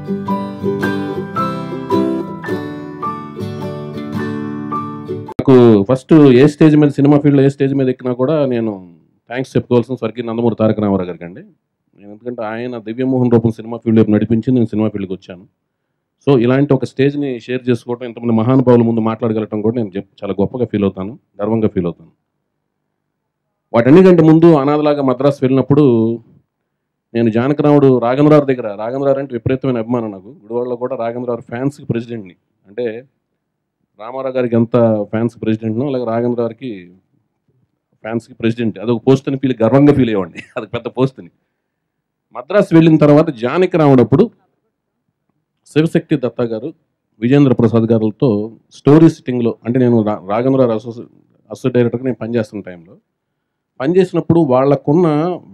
నాకు ఫస్ట్ ఏ స్టేజ్ మీద సినిమా ఫీల్డ్లో ఏ స్టేజ్ మీద ఎక్కినా కూడా నేను థ్యాంక్స్ చెప్పుకోవాల్సిన స్వర్గీయ నందమూరి తారక రామారావు గారికి అండి. ఎందుకంటే ఆయన దివ్యమోహన్ రూపం సినిమా ఫీల్డ్ వైపు నడిపించి నేను సినిమా ఫీల్డ్కి వచ్చాను. సో ఇలాంటి ఒక స్టేజ్ని షేర్ చేసుకోవడం, ఇంతమంది మహానుభావుల ముందు మాట్లాడగలటం కూడా నేను చాలా గొప్పగా ఫీల్ అవుతాను, గర్వంగా ఫీల్ అవుతాను. వాటన్నికంటే ముందు అనాథలాగా మద్రాసు వెళ్ళినప్పుడు నేను జానకరాముడు రాఘవేంద్రరావు దగ్గర, రాఘవేంద్రరావు అంటే విపరీతమైన అభిమానం నాకు. గుడివాడలో కూడా రాఘవేంద్రరావు ఫ్యాన్స్కి ప్రెసిడెంట్ని. అంటే రామారావు గారికి ఎంత ఫ్యాన్స్కి ప్రెసిడెంట్నో అలాగే రాఘవేంద్రరావుకి ఫ్యాన్స్కి ప్రెసిడెంట్. అదొక పోస్ట్ అని గర్వంగా ఫీల్ అయ్యేవాడిని. అది పెద్ద పోస్ట్ అని. మద్రాసు వెళ్ళిన తర్వాత జానకరాముడు అప్పుడు శివశక్తి దత్తా గారు, విజేంద్ర ప్రసాద్ గారులతో స్టోరీ సిట్టింగ్లో, అంటే నేను రాఘవేంద్రరావు అసోసియేట్ డైరెక్టర్గా నేను పనిచేస్తున్న టైంలో పనిచేసినప్పుడు వాళ్ళకున్న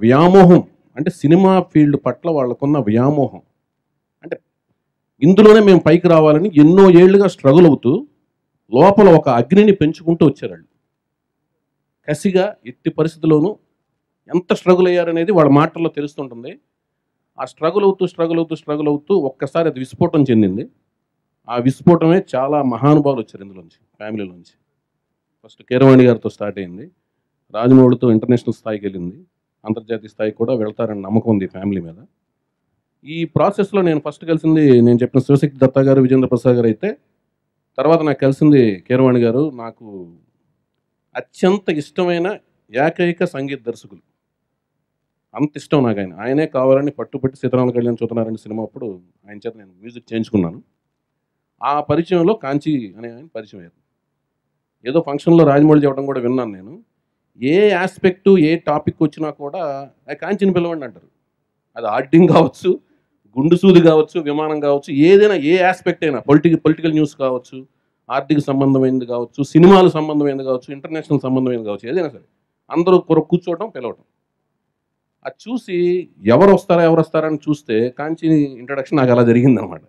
వ్యామోహం, అంటే సినిమా ఫీల్డ్ పట్ల వాళ్ళకున్న వ్యామోహం, అంటే ఇందులోనే మేము పైకి రావాలని ఎన్నో ఏళ్లుగా స్ట్రగుల్ అవుతూ లోపల ఒక అగ్నిని పెంచుకుంటూ వచ్చారు వాళ్ళు. కసిగా ఎట్టి పరిస్థితుల్లోనూ ఎంత స్ట్రగుల్ అయ్యారనేది వాళ్ళ మాటల్లో తెలుస్తుంటుంది. ఆ స్ట్రగుల్ అవుతూ ఒక్కసారి అది విస్ఫోటం చెందింది. ఆ విస్ఫోటమే చాలా మహానుభావులు వచ్చారు ఇందులోంచి, ఫ్యామిలీలోంచి. ఫస్ట్ కీరవాణి గారితో స్టార్ట్ అయింది, రాజమౌళితో ఇంటర్నేషనల్ స్థాయికి వెళ్ళింది, అంతర్జాతీయ స్థాయికి కూడా వెళ్తారని నమ్మకం ఉంది ఫ్యామిలీ మీద. ఈ ప్రాసెస్లో నేను ఫస్ట్ కలిసింది, నేను చెప్పిన శివశక్తి దత్తా గారు, విజేంద్ర ప్రసాద్ గారు అయితే, తర్వాత నాకు కలిసింది కీరవాణి గారు. నాకు అత్యంత ఇష్టమైన ఏకైక సంగీత దర్శకులు, అంత ఇష్టం నాకు ఆయన. ఆయనే కావాలని పట్టుబట్టి సీతారామ కళ్యాణ్ చూస్తున్నారని సినిమా అప్పుడు ఆయన చేత నేను మ్యూజిక్ చేయించుకున్నాను. ఆ పరిచయంలో కాంచి అనే ఆయన పరిచయం అయ్యారు. ఏదో ఫంక్షన్లో రాజమౌళి చెప్పడం కూడా విన్నాను నేను. ఏ ఆస్పెక్టు, ఏ టాపిక్ వచ్చినా కూడా కాంచిని పిలవండి అంటారు. అది ఆర్టింగ్ కావచ్చు, గుండు సూది కావచ్చు, విమానం కావచ్చు, ఏదైనా ఏ ఆస్పెక్ట్ అయినా, పొలిటికల్ న్యూస్ కావచ్చు, ఆర్థిక సంబంధమైనది కావచ్చు, సినిమాలు సంబంధమైనది కావచ్చు, ఇంటర్నేషనల్ సంబంధమైనది కావచ్చు, ఏదైనా సరే అందరూ కూర్చోవడం, పిలవటం. అది చూసి ఎవరు వస్తారని చూస్తే కాంచి ఇంట్రడక్షన్ నాకు అలా జరిగిందనమాట.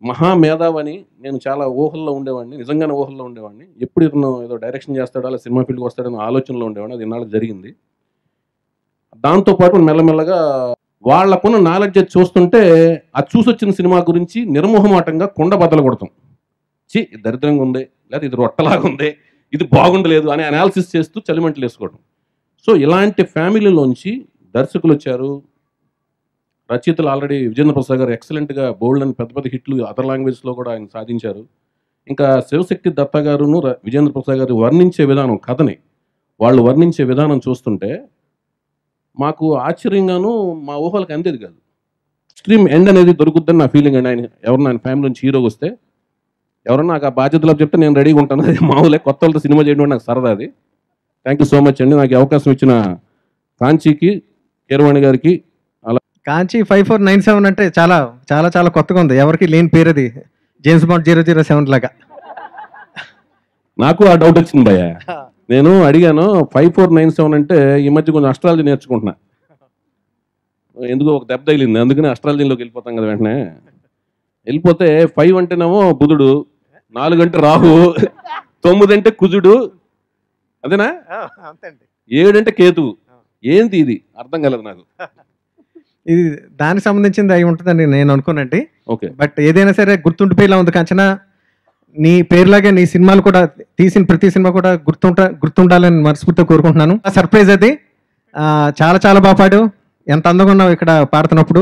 మహామేధావని నేను చాలా ఊహల్లో ఉండేవాడిని, నిజంగానే ఊహల్లో ఉండేవాడిని. ఎప్పుడు ఇతను ఏదో డైరెక్షన్ చేస్తాడో అలా సినిమా ఫీల్డ్కి వస్తాడని ఆలోచనలో ఉండేవాడిని. అది ఇన్నాళ్ళకి జరిగింది. దాంతోపాటు మెల్లమెల్లగా వాళ్ళకున్న నాలెడ్జ్ చూస్తుంటే, అది చూసి వచ్చిన సినిమా గురించి నిర్మోహమాటంగా కుండ బద్దలు కొడతాం. ఇది దరిద్రంగా ఉంది, లేదా ఇది రొట్టలాగా ఉంది, ఇది బాగుండలేదు అని అనాలిసిస్ చేస్తూ చలిమంటలు వేసుకోవడం. సో ఇలాంటి ఫ్యామిలీలోంచి దర్శకులు వచ్చారు, రచయితలు ఆల్రెడీ విజేంద్ర ప్రసాద్ గారు ఎక్సలెంట్గా బోల్డ్ అని పెద్ద పెద్ద హిట్లు అదర్ లాంగ్వేజ్లో కూడా ఆయన సాధించారు. ఇంకా శివశక్తి దత్తా గారును విజేంద్ర ప్రసాద్ గారు వర్ణించే విధానం, కథని వాళ్ళు వర్ణించే విధానం చూస్తుంటే మాకు ఆశ్చర్యంగాను, మా ఊహలకు అందేది కాదు. ఎక్స్ట్రీమ్ ఎండ్ అనేది దొరుకుద్దని నా ఫీలింగ్ అండి. ఆయన ఎవరన్నా ఆయన ఫ్యామిలీ నుంచి హీరోగా వస్తే ఎవరన్నా నాకు ఆ బాధ్యతలో చెప్తే నేను రెడీగా ఉంటాను. అది మామూలే, కొత్త వాళ్ళతో సినిమా చేయడం నాకు సరదా. అది థ్యాంక్ యూ సో మచ్ అండి. నాకు అవకాశం ఇచ్చిన కాంచీకి, కీరవాణి గారికి. అలా కాంచి 5497 అంటే చాలా చాలా చాలా కొత్తగా ఉంది, ఎవరికి లేని పేరు అది, జేమ్స్ బాండ్ 007 లాగా. నాకు ఆ డౌట్ వచ్చింది భయ్య. నేను అడిగాను 5497 అంటే ఈ మధ్య కొంచెం అస్ట్రాలజీ నేర్చుకుంటున్నా, ఎందుకో ఒక దెబ్బ తగిలింది, అందుకని అస్ట్రాలజీలోకి వెళ్ళిపోతాం కదా. వెంటనే వెళ్ళిపోతే 5 అంటేనేమో బుధుడు, 4 అంటే రాహు, 9 అంటే కుజుడు, అదేనా, 7 అంటే కేతువు. ఏంటి ఇది అర్థం కాలేదు నాకు. ఇది దానికి సంబంధించింది అయి ఉంటుందని నేను అనుకోనండి. ఓకే, బట్ ఏదైనా సరే గుర్తుండిపోయేలా ఉంది కాంచన. నీ పేరులాగే నీ సినిమాలు కూడా, తీసిన ప్రతి సినిమా కూడా గుర్తుండాలని మనస్ఫూర్తిగా కోరుకుంటున్నాను. సర్ప్రైజ్ అది. చాలా చాలా బాగా పాడు, ఎంత అందంగా ఉన్నావు ఇక్కడ పాడుతున్నప్పుడు.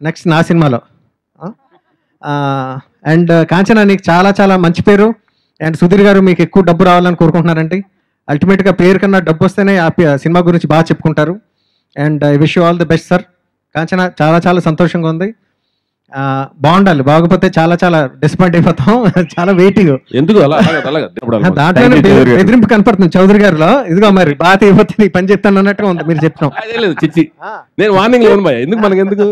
నెక్స్ట్ నా సినిమాలో. అండ్ కాంచన, నీకు చాలా చాలా మంచి పేరు. అండ్ సుధీర్ గారు, మీకు ఎక్కువ డబ్బు రావాలని కోరుకుంటున్నారండి. అల్టిమేట్గా పేరు కన్నా డబ్బు వస్తేనే ఆ సినిమా గురించి బాగా చెప్పుకుంటారు. And I wish you all the best sir. Kanchana, చాలా చాలా సంతోషంగా ఉంది. బాగుండాలి, బాగపోతే చాలా చాలా డిసప్పాయింట్ అయిపోతాం. చాలా వెయిటింగ్, ఎందుకు దాంట్లోనే ఎదిరింపు కనపడుతుంది చౌదరి గారిలో. ఇదిగో మరి బాగా అయిపోతే నీ పని చెప్తాను అన్నట్టుగా ఉంది మీరు చెప్తాం. నేను వార్నింగ్ లేను భయ్య, ఎందుకు మనకెందుకు,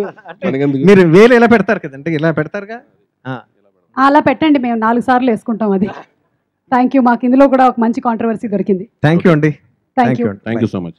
మీరు వేలు ఇలా పెడతారు కదండి, ఇలా పెడతారుగా, అలా పెట్టండి, మేము 4 సార్లు వేసుకుంటాం. అది థ్యాంక్ యూ. మాకు ఇందులో కూడా ఒక మంచి కాంట్రవర్సీ దొరికింది. థ్యాంక్ యూ అండి. Thank you so much.